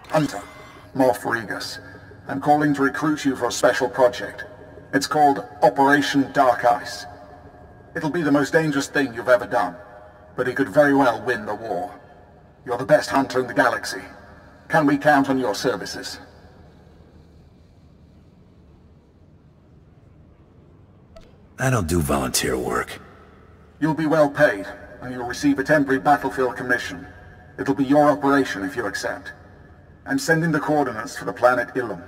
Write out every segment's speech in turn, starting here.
Hunter, Morph Regus. I'm calling to recruit you for a special project. It's called Operation Dark Ice. It'll be the most dangerous thing you've ever done, but it could very well win the war. You're the best hunter in the galaxy. Can we count on your services? I don't do volunteer work. You'll be well paid, and you'll receive a temporary battlefield commission. It'll be your operation if you accept. I'm sending the coordinates for the planet Ilum.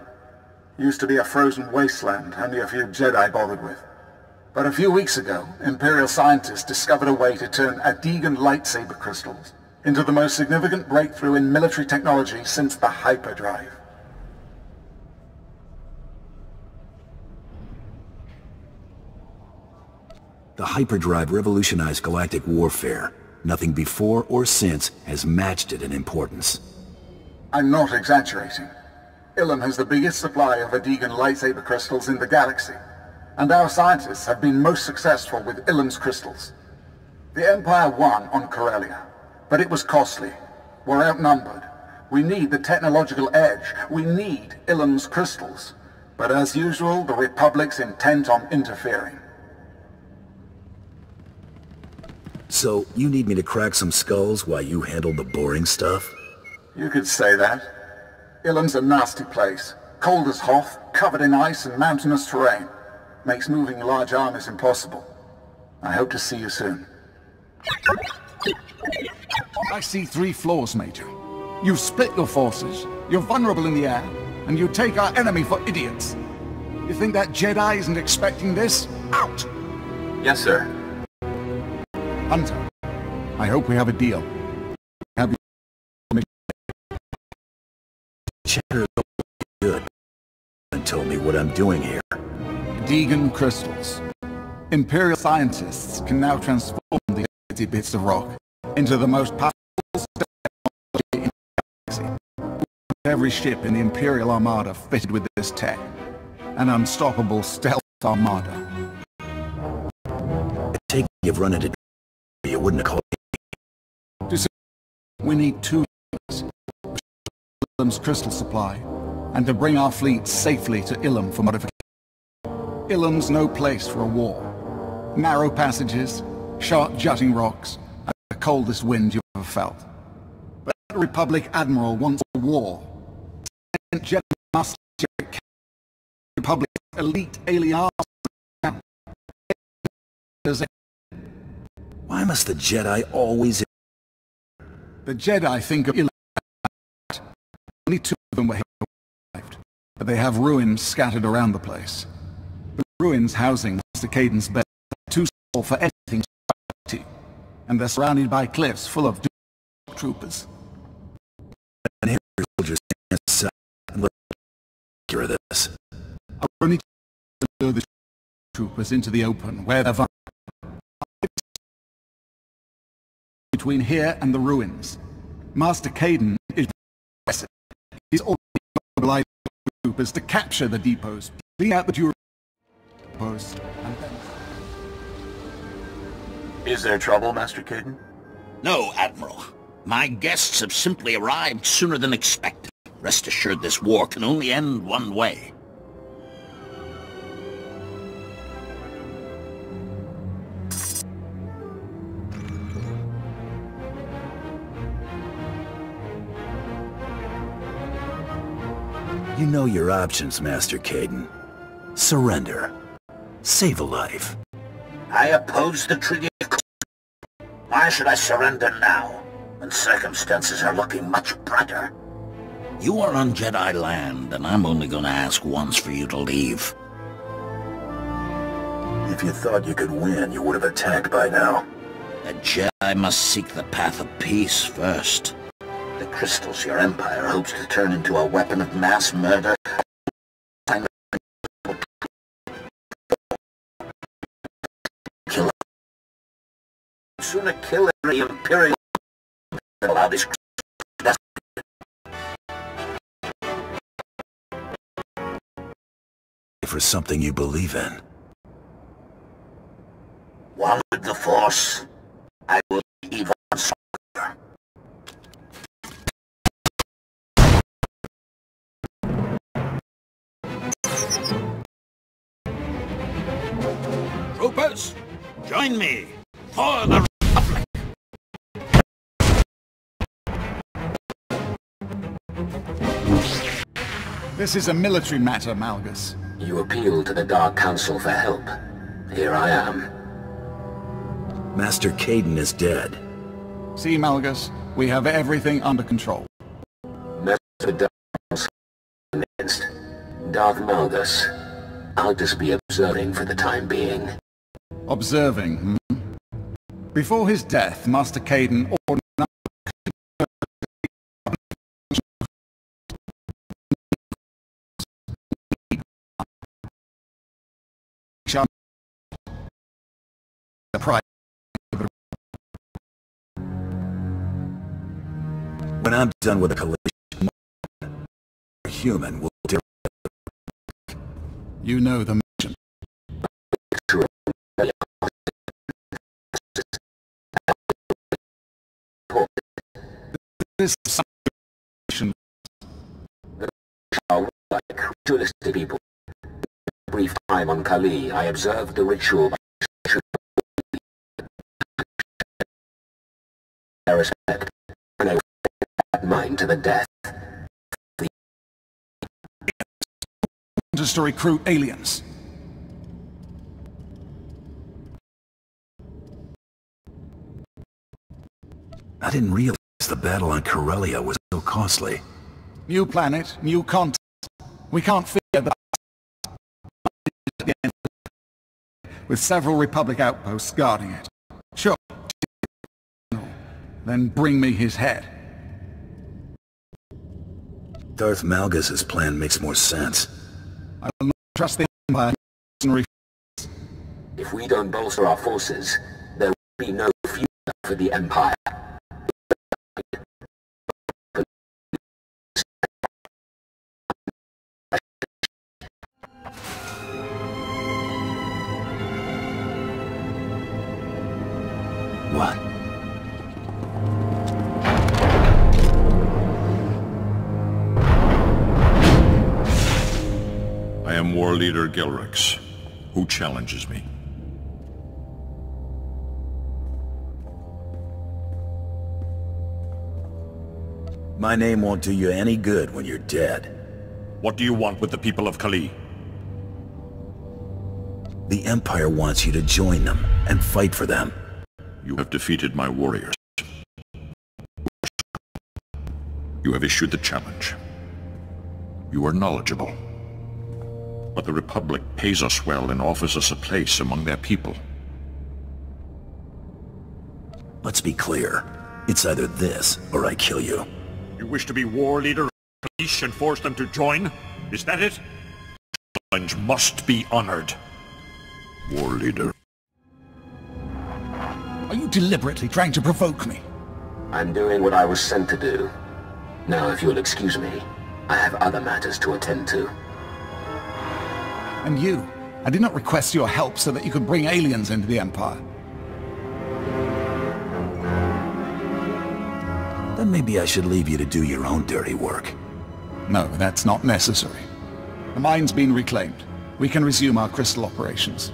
Used to be a frozen wasteland only a few Jedi bothered with. But a few weeks ago, Imperial scientists discovered a way to turn Adegan lightsaber crystals into the most significant breakthrough in military technology since the hyperdrive. The hyperdrive revolutionized galactic warfare. Nothing before or since has matched it in importance. I'm not exaggerating. Ilum has the biggest supply of Adegan lightsaber crystals in the galaxy, and our scientists have been most successful with Ilum's crystals. The Empire won on Corellia, but it was costly. We're outnumbered. We need the technological edge. We need Ilum's crystals. But as usual, the Republic's intent on interfering. So, you need me to crack some skulls while you handle the boring stuff? You could say that. Ilum's a nasty place. Cold as Hoth, covered in ice and mountainous terrain. Makes moving large armies impossible. I hope to see you soon. I see 3 flaws, Major. You've split your forces, you're vulnerable in the air, and you take our enemy for idiots. You think that Jedi isn't expecting this? Out! Yes, sir. Hunter, I hope we have a deal. Have you... Chatter good and tell me what I'm doing here. Adegan crystals. Imperial scientists can now transform the empty bits of rock into the most powerful technology in the galaxy. Every ship in the Imperial Armada fitted with this tech. An unstoppable stealth armada. I take you've run into you wouldn't have called me. We need 2 things. Ilum's crystal supply, and to bring our fleet safely to Ilum for modification. Ilum's no place for a war. Narrow passages, sharp jutting rocks, and the coldest wind you've ever felt. But the Republic Admiral wants a war. Jedi Master Republic elite alien arms. Why must the Jedi always... The Jedi think of Ilum. Only 2 of them were survived, but they have ruins scattered around the place. The ruins housing Master Caden's bed are too small for anything to, and they're surrounded by cliffs full of troopers. And here soldiers stand aside and look at this. I only to lure the troopers into the open, where they're vulnerable. Between here and the ruins, Master Caden is aggressive. He's already mobilized troopers to capture the depots, clean out the depots, and then... Is there trouble, Master Caden? No, Admiral. My guests have simply arrived sooner than expected. Rest assured this war can only end one way. You know your options, Master Caden. Surrender. Save a life. I oppose the Treaty of Coast. Why should I surrender now, when circumstances are looking much brighter? You are on Jedi land, and I'm only going to ask once for you to leave. If you thought you could win, you would have attacked by now. A Jedi must seek the path of peace first. The crystals your Empire hopes to turn into a weapon of mass murder. Sooner kill every Imperial than allow this for something you believe in. One with the Force, I will even soldiers! Join me for the Republic! This is a military matter, Malgus. You appeal to the Dark Council for help. Here I am. Master Caden is dead. See, Malgus, we have everything under control. Master Dark Council convinced. Darth Malgus. I'll just be observing for the time being. Observing, hmm? Before his death, Master Caden ordered When I'm done with the collision, a human will do. You know the mission. This mission. Like ritualistic people. Brief time on Kali, I observed the ritual by their respect, and I that mine to the death. Just to recruit aliens. I didn't realize the battle on Corellia was so costly. New planet, new content. We can't figure that with several Republic outposts guarding it. Sure. Then bring me his head. Darth Malgus's plan makes more sense. I will not trust the Empire. If we don't bolster our forces, there will be no future for the Empire. What? I am War Leader Gilrix. Who challenges me? My name won't do you any good when you're dead. What do you want with the people of Kali? The Empire wants you to join them and fight for them. You have defeated my warriors. You have issued the challenge. You are knowledgeable. But the Republic pays us well and offers us a place among their people. Let's be clear. It's either this, or I kill you. You wish to be war leader of the police and force them to join? Is that it? The challenge must be honored. War leader. Are you deliberately trying to provoke me? I'm doing what I was sent to do. Now, if you'll excuse me, I have other matters to attend to. And you? I did not request your help so that you could bring aliens into the Empire. Then maybe I should leave you to do your own dirty work. No, that's not necessary. The mine's been reclaimed. We can resume our crystal operations.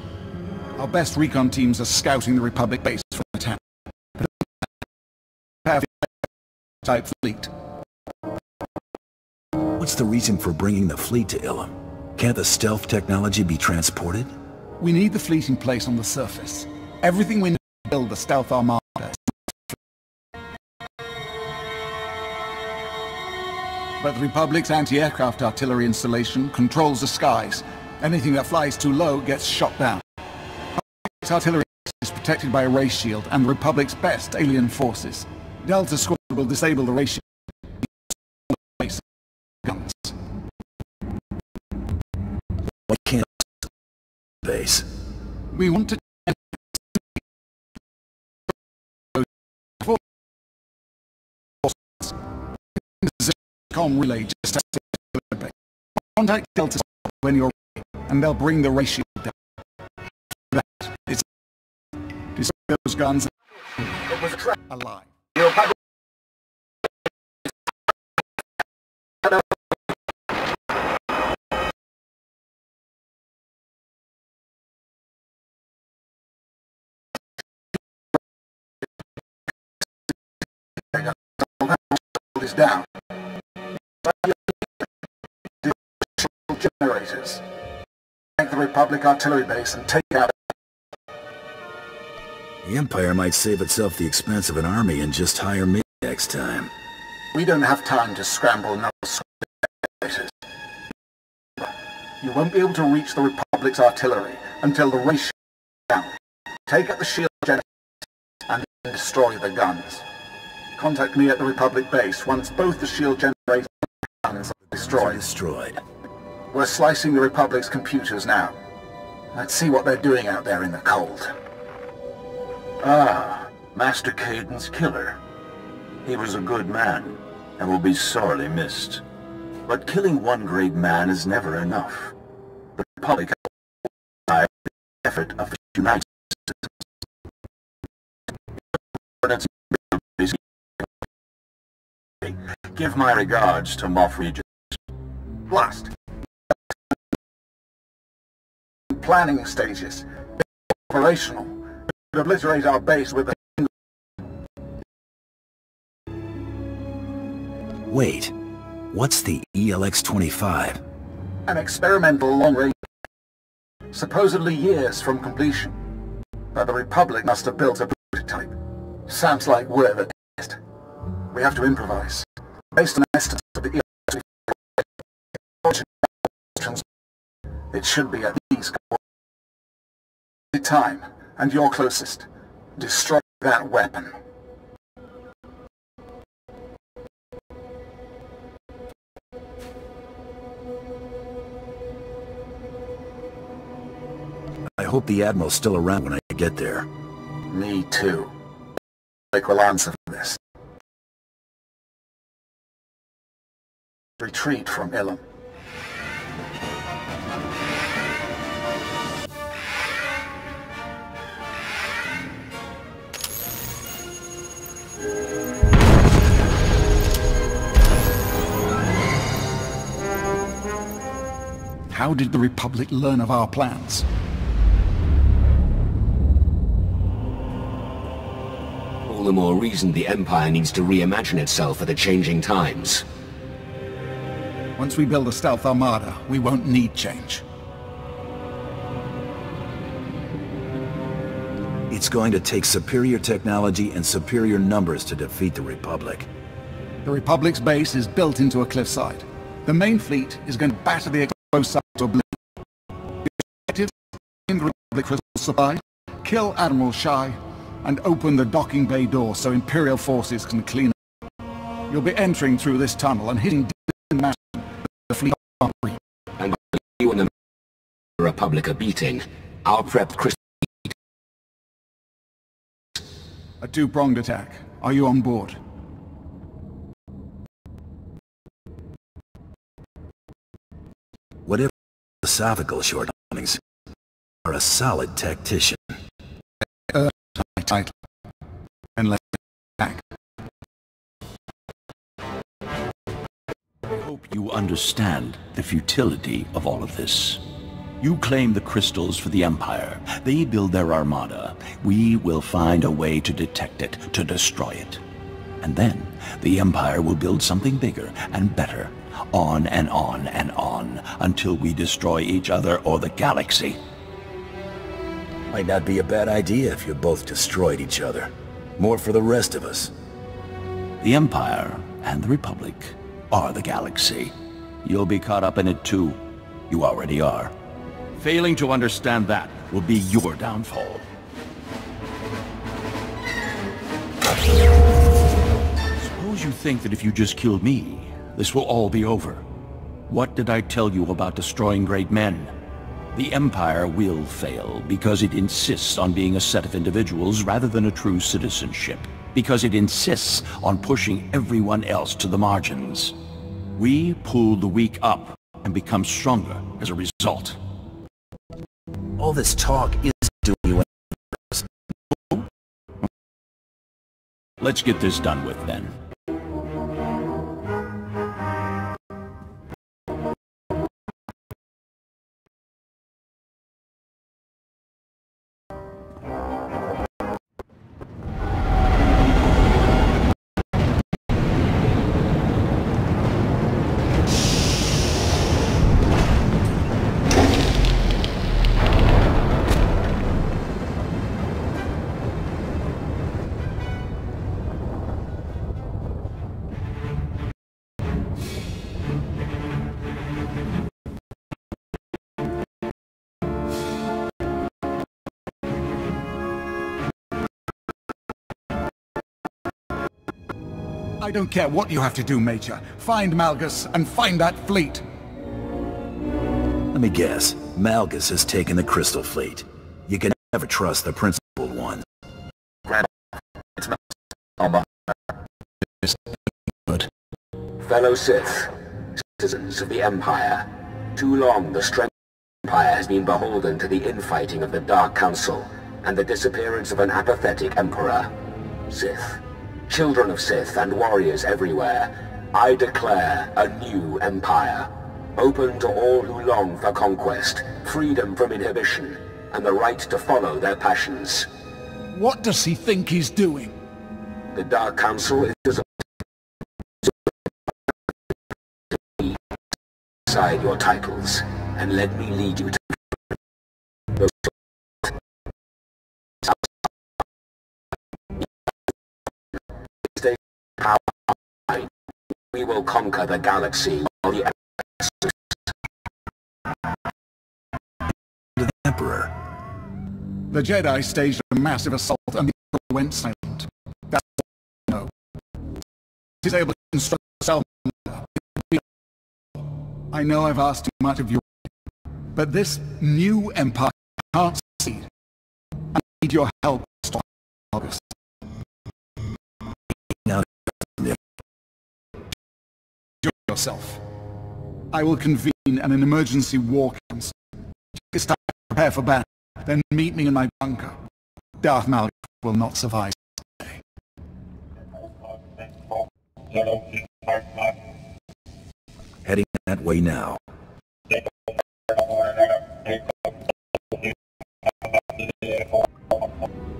Our best recon teams are scouting the Republic base from the town. Type fleet. What's the reason for bringing the fleet to Ilum? Can't the stealth technology be transported? We need the fleet in place on the surface. Everything we need to build the stealth Armada. But the Republic's anti-aircraft artillery installation controls the skies. Anything that flies too low gets shot down. Its artillery is protected by a ray shield and the Republic's best alien forces. Delta Squad will disable the ray shield. Guns. Why can't base? We want to relay just as contact Delta when you're ready, and they'll bring the ray shield down. That is those guns alive. is down. Generators. Take the Republic artillery base and take out... The Empire might save itself the expense of an army and just hire me next time. We don't have time to scramble another generators. You won't be able to reach the Republic's artillery until the race is down. Take out the shield generators and destroy the guns. Contact me at the Republic base once both the shield generators and guns are destroyed. We're slicing the Republic's computers now. Let's see what they're doing out there in the cold. Ah, Master Kaidan's killer. He was a good man, and will be sorely missed. But killing one great man is never enough. The Republic has the effort of the United States. Give my regards to Moff Regis. Blast! Planning stages. Operational. To obliterate our base with a... Wait, what's the ELX-25? An experimental long-range... supposedly years from completion. But the Republic must have built a prototype. Sounds like we're the test. We have to improvise. Based on estimates of the ELX-25, it should be at these time, and you're closest. Destroy that weapon. I hope the Admiral's still around when I get there. Me too. I will answer for this. Retreat from Ilum. How did the Republic learn of our plans? All the more reason the Empire needs to reimagine itself for the changing times. Once we build a stealth armada, we won't need change. It's going to take superior technology and superior numbers to defeat the Republic. The Republic's base is built into a cliffside. The main fleet is going to batter the exposed side to oblivion. The objective in the Republic crystal supply, kill Admiral Shai, and open the docking bay door so Imperial forces can clean up. You'll be entering through this tunnel and hitting the fleet armory. And while you and the Republic are beating, our prepped crystal... A two-pronged attack. Are you on board? Whatever philosophical shortcomings, are a solid tactician. My title. And let's attack. I hope you understand the futility of all of this. You claim the crystals for the Empire. They build their armada. We will find a way to detect it, to destroy it. And then, the Empire will build something bigger and better. On and on and on, until we destroy each other or the galaxy. Might not be a bad idea if you both destroyed each other. More for the rest of us. The Empire and the Republic are the galaxy. You'll be caught up in it too. You already are. Failing to understand that will be your downfall. Suppose you think that if you just killed me, this will all be over. What did I tell you about destroying great men? The Empire will fail because it insists on being a set of individuals rather than a true citizenship. Because it insists on pushing everyone else to the margins. We pull the weak up and become stronger as a result. All this talk is doing you any... Let's get this done with then. I don't care what you have to do, Major. Find Malgus and find that fleet. Let me guess. Malgus has taken the Crystal Fleet. You can never trust the principled one. It's Armada. Good. Fellow Sith, citizens of the Empire, too long the strength of the Empire has been beholden to the infighting of the Dark Council and the disappearance of an apathetic Emperor. Sith, children of Sith and warriors everywhere, I declare a new Empire, open to all who long for conquest, freedom from inhibition, and the right to follow their passions. What does he think he's doing? The Dark Council is aside your titles, and let me lead you to power. We will conquer the galaxy while the Emperor. The Jedi staged a massive assault and the Emperor went silent. That's all I know. He's able to construct himself. I know I've asked too much of you, but this new Empire can't succeed. I need your help to stop August. Now, yourself. I will convene an emergency war council. It's time to prepare for battle. Then meet me in my bunker. Darth Malgus will not survive today. heading that way now.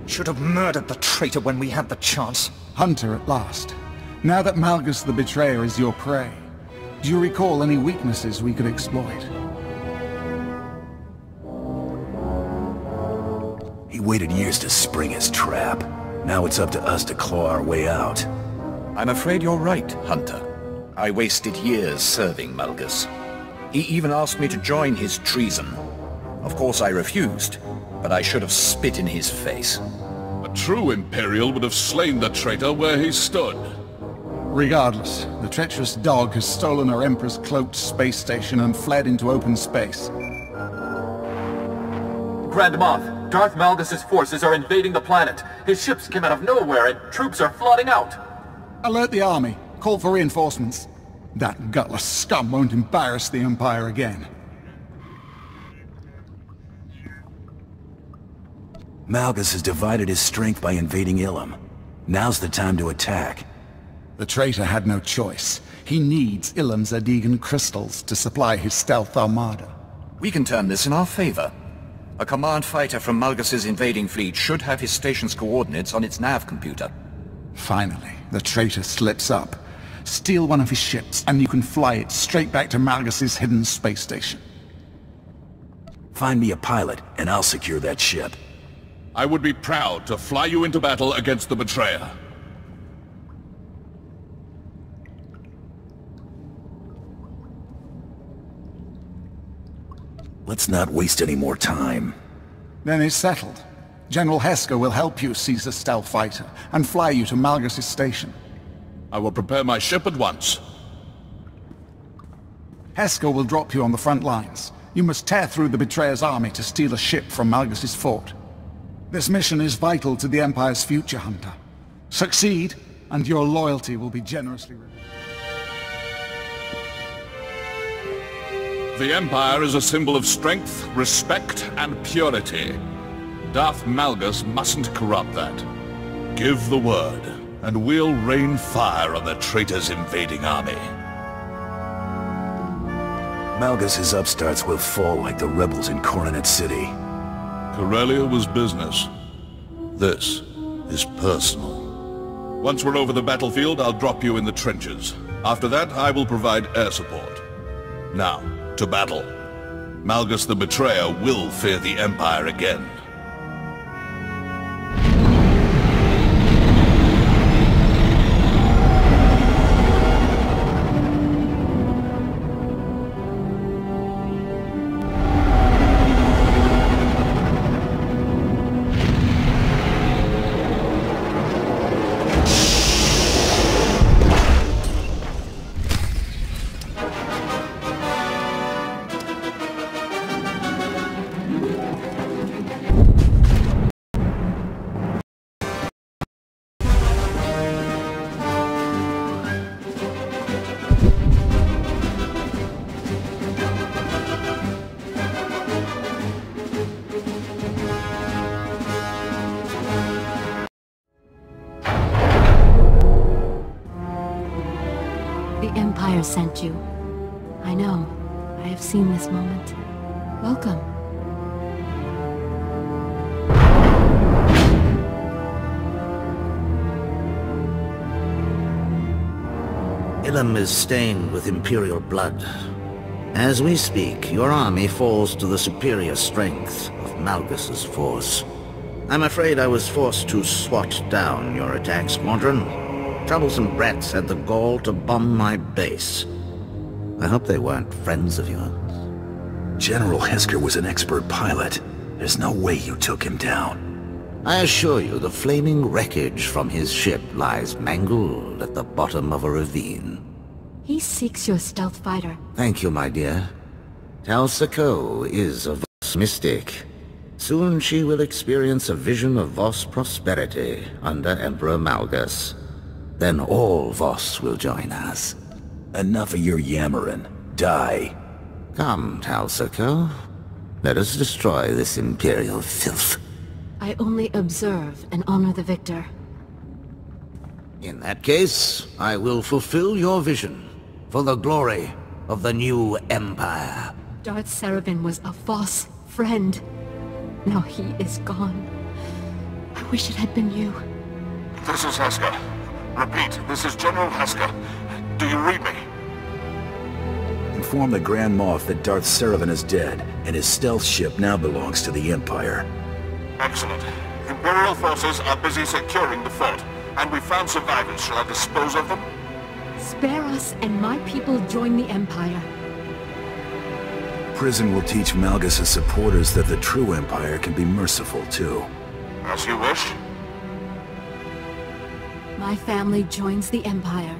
Should have murdered the traitor when we had the chance. Hunter at last. Now that Malgus the Betrayer is your prey, do you recall any weaknesses we could exploit? He waited years to spring his trap. Now it's up to us to claw our way out. I'm afraid you're right, Hunter. I wasted years serving Malgus. He even asked me to join his treason. Of course I refused, but I should have spit in his face. A true Imperial would have slain the traitor where he stood. Regardless, the treacherous dog has stolen our Emperor's cloaked space station and fled into open space. Grand Moff, Darth Malgus' forces are invading the planet. His ships came out of nowhere and troops are flooding out. Alert the army. Call for reinforcements. That gutless scum won't embarrass the Empire again. Malgus has divided his strength by invading Ilum. Now's the time to attack. The traitor had no choice. He needs Ilum's Adegan crystals to supply his stealth armada. We can turn this in our favor. A command fighter from Malgus' invading fleet should have his station's coordinates on its nav computer. Finally, the traitor slips up. Steal one of his ships, and you can fly it straight back to Malgus' hidden space station. Find me a pilot, and I'll secure that ship. I would be proud to fly you into battle against the Betrayer. Let's not waste any more time. Then it's settled. General Heska will help you seize the stealth fighter and fly you to Malgus' station. I will prepare my ship at once. Heska will drop you on the front lines. You must tear through the Betrayer's army to steal a ship from Malgus' fort. This mission is vital to the Empire's future, Hunter. Succeed, and your loyalty will be generously rewarded. The Empire is a symbol of strength, respect, and purity. Darth Malgus mustn't corrupt that. Give the word, and we'll rain fire on the traitor's invading army. Malgus' upstarts will fall like the rebels in Coronet City. Corellia was business. This is personal. Once we're over the battlefield, I'll drop you in the trenches. After that, I will provide air support. Now, to battle. Malgus the Betrayer will fear the Empire again. The Empire sent you. I know. I have seen this moment. Welcome. Ilum is stained with Imperial blood. As we speak, your army falls to the superior strength of Malgus's force. I'm afraid I was forced to swat down your attack squadron. Troublesome brats had the gall to bomb my base. I hope they weren't friends of yours. General Hesker was an expert pilot. There's no way you took him down. I assure you the flaming wreckage from his ship lies mangled at the bottom of a ravine. He seeks your stealth fighter. Thank you, my dear. Tal Sako is a Voss mystic. Soon she will experience a vision of Voss prosperity under Emperor Malgus. Then all Voss will join us. Enough of your yammering. Die. Come, Tal Sako. Let us destroy this Imperial filth. I only observe and honor the victor. In that case, I will fulfill your vision for the glory of the new Empire. Darth Serevin was a Voss friend. Now he is gone. I wish it had been you. This is Hesker. Repeat, this is General Hesker. Do you read me? Inform the Grand Moff that Darth Serevin is dead, and his stealth ship now belongs to the Empire. Excellent. Imperial forces are busy securing the fort, and we found survivors. Shall I dispose of them? Spare us, and my people join the Empire. Prison will teach Malgus' supporters that the true Empire can be merciful, too. As you wish. My family joins the Empire.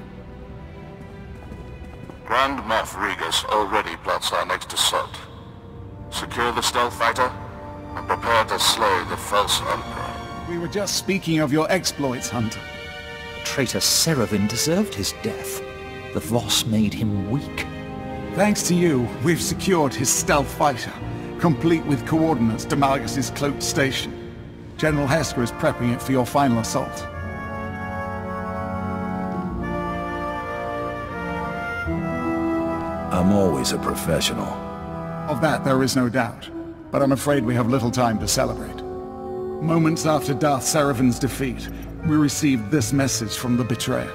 Grand Moff Regus already plots our next assault. Secure the stealth fighter, and prepare to slay the false Emperor. We were just speaking of your exploits, Hunter. Traitor Serevin deserved his death. The Voss made him weak. Thanks to you, we've secured his stealth fighter, complete with coordinates to Malgus' cloaked station. General Hesker is prepping it for your final assault. I'm always a professional. Of that there is no doubt, but I'm afraid we have little time to celebrate. Moments after Darth Serevin's defeat, we received this message from the betrayer.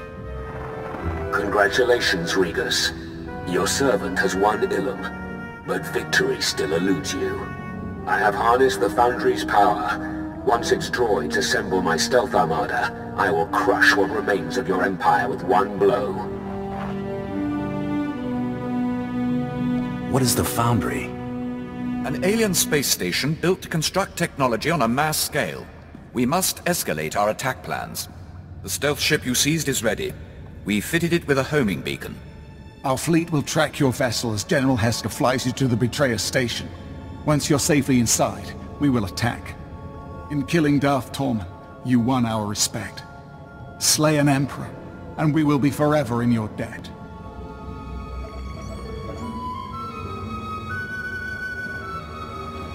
Congratulations, Regus. Your servant has won Ilum, but victory still eludes you. I have harnessed the Foundry's power. Once its droids assemble my stealth armada, I will crush what remains of your empire with one blow. What is the Foundry? An alien space station built to construct technology on a mass scale. We must escalate our attack plans. The stealth ship you seized is ready. We fitted it with a homing beacon. Our fleet will track your vessel as General Hesker flies you to the betrayer's station. Once you're safely inside, we will attack. In killing Darth Tormund, you won our respect. Slay an Emperor, and we will be forever in your debt.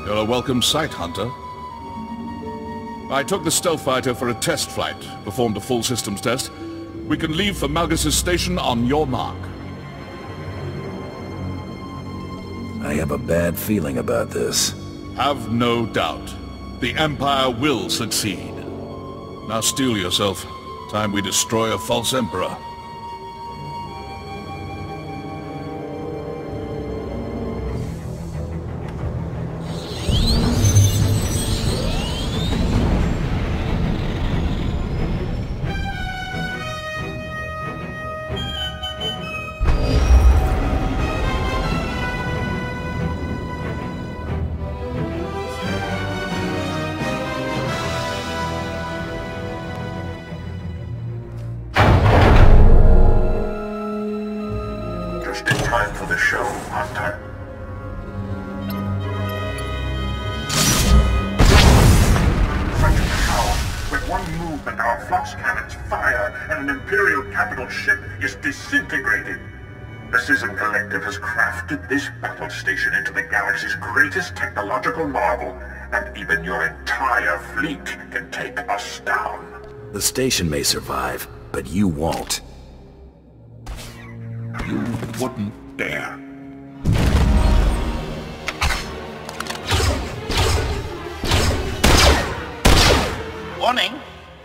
You're a welcome sight, Hunter. I took the stealth fighter for a test flight, performed a full systems test. We can leave for Malgus' station on your mark. I have a bad feeling about this. Have no doubt. The Empire will succeed. Now steel yourself. Time we destroy a false Emperor. Time for the show, Hunter. Such power! With one movement, our flux cannons fire, and an Imperial capital ship is disintegrating. The Schism Collective has crafted this battle station into the galaxy's greatest technological marvel, and even your entire fleet can take us down. The station may survive, but you won't. wouldn't dare. Warning!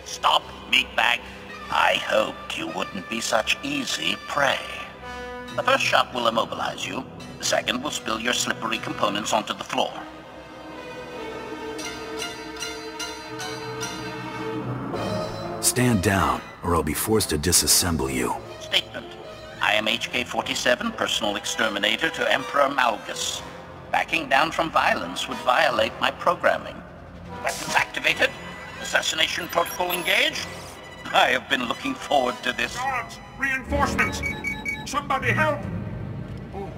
Stop, meatbag. I hoped you wouldn't be such easy prey. The first shot will immobilize you. The second will spill your slippery components onto the floor. Stand down, or I'll be forced to disassemble you. Statement. I am HK-47, personal exterminator to Emperor Malgus. Backing down from violence would violate my programming. Weapons activated? Assassination protocol engaged? I have been looking forward to this. Guards! Reinforcements! Somebody help! Oh.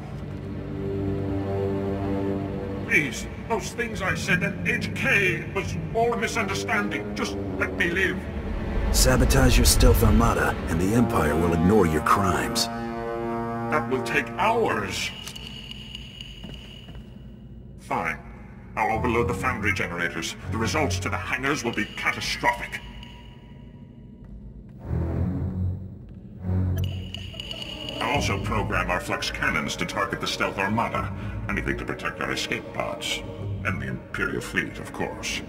Please, those things I said at HK was all a misunderstanding. Just let me live. Sabotage your stealth armada, and the Empire will ignore your crimes. That will take hours. Fine. I'll overload the foundry generators. The results to the hangars will be catastrophic. I'll also program our flux cannons to target the stealth armada. Anything to protect our escape pods. And the Imperial fleet, of course.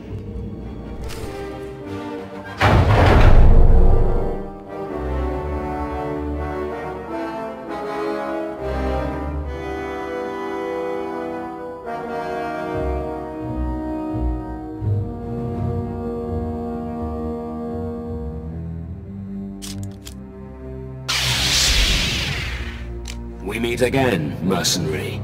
We meet again, mercenary.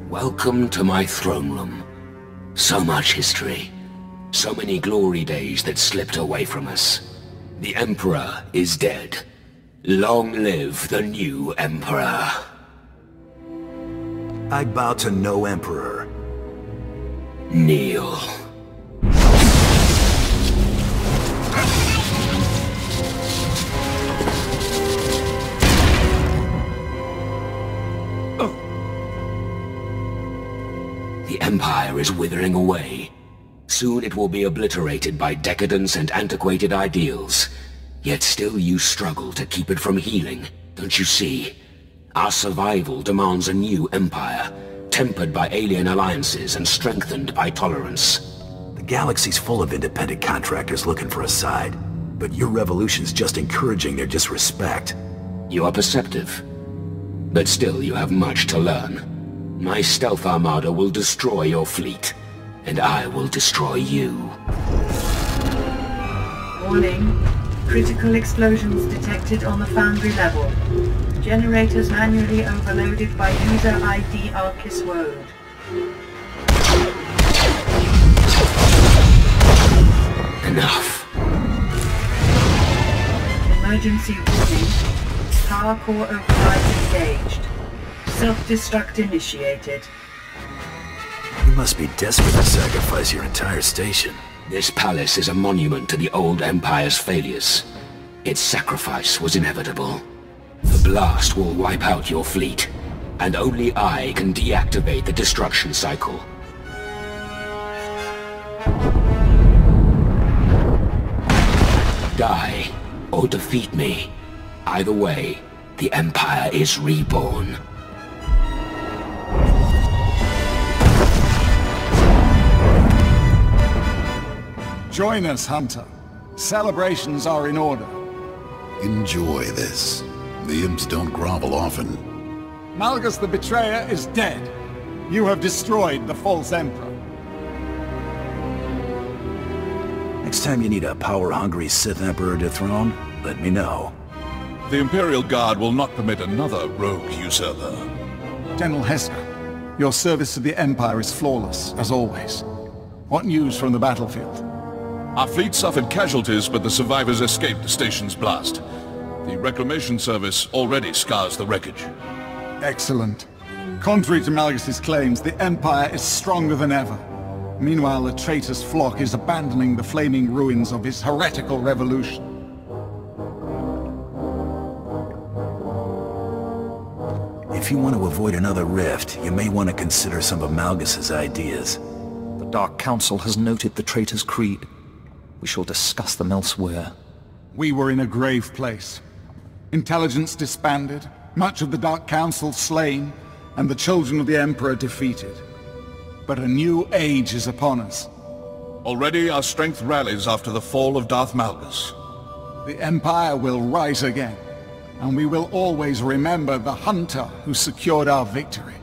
Welcome to my throne room. So much history. So many glory days that slipped away from us. The Emperor is dead. Long live the new Emperor. I bow to no Emperor. Kneel. The Empire is withering away. Soon it will be obliterated by decadence and antiquated ideals. Yet still you struggle to keep it from healing, don't you see? Our survival demands a new empire, tempered by alien alliances and strengthened by tolerance. The galaxy's full of independent contractors looking for a side, but your revolution's just encouraging their disrespect. You are perceptive, but still you have much to learn. My stealth armada will destroy your fleet. And I will destroy you. Warning. Critical explosions detected on the foundry level. Generators manually overloaded by user ID Arcus Road. Enough. Emergency warning. Power core override engaged. Self-destruct initiated. You must be desperate to sacrifice your entire station. This palace is a monument to the old Empire's failures. Its sacrifice was inevitable. The blast will wipe out your fleet, and only I can deactivate the destruction cycle. Die, or defeat me. Either way, the Empire is reborn. Join us, Hunter. Celebrations are in order. Enjoy this. The imps don't grovel often. Malgus the Betrayer is dead. You have destroyed the false Emperor. Next time you need a power-hungry Sith Emperor dethroned, let me know. The Imperial Guard will not permit another rogue usurper. General Hester, your service to the Empire is flawless, as always. What news from the battlefield? Our fleet suffered casualties, but the survivors escaped the station's blast. The Reclamation Service already scours the wreckage. Excellent. Contrary to Malgus' claims, the Empire is stronger than ever. Meanwhile, the traitor's flock is abandoning the flaming ruins of his heretical revolution. If you want to avoid another rift, you may want to consider some of Malgus's ideas. The Dark Council has noted the traitor's creed. We shall discuss them elsewhere. We were in a grave place. Intelligence disbanded, much of the Dark Council slain, and the children of the Emperor defeated. But a new age is upon us. Already our strength rallies after the fall of Darth Malgus. The Empire will rise again, and we will always remember the hunter who secured our victory.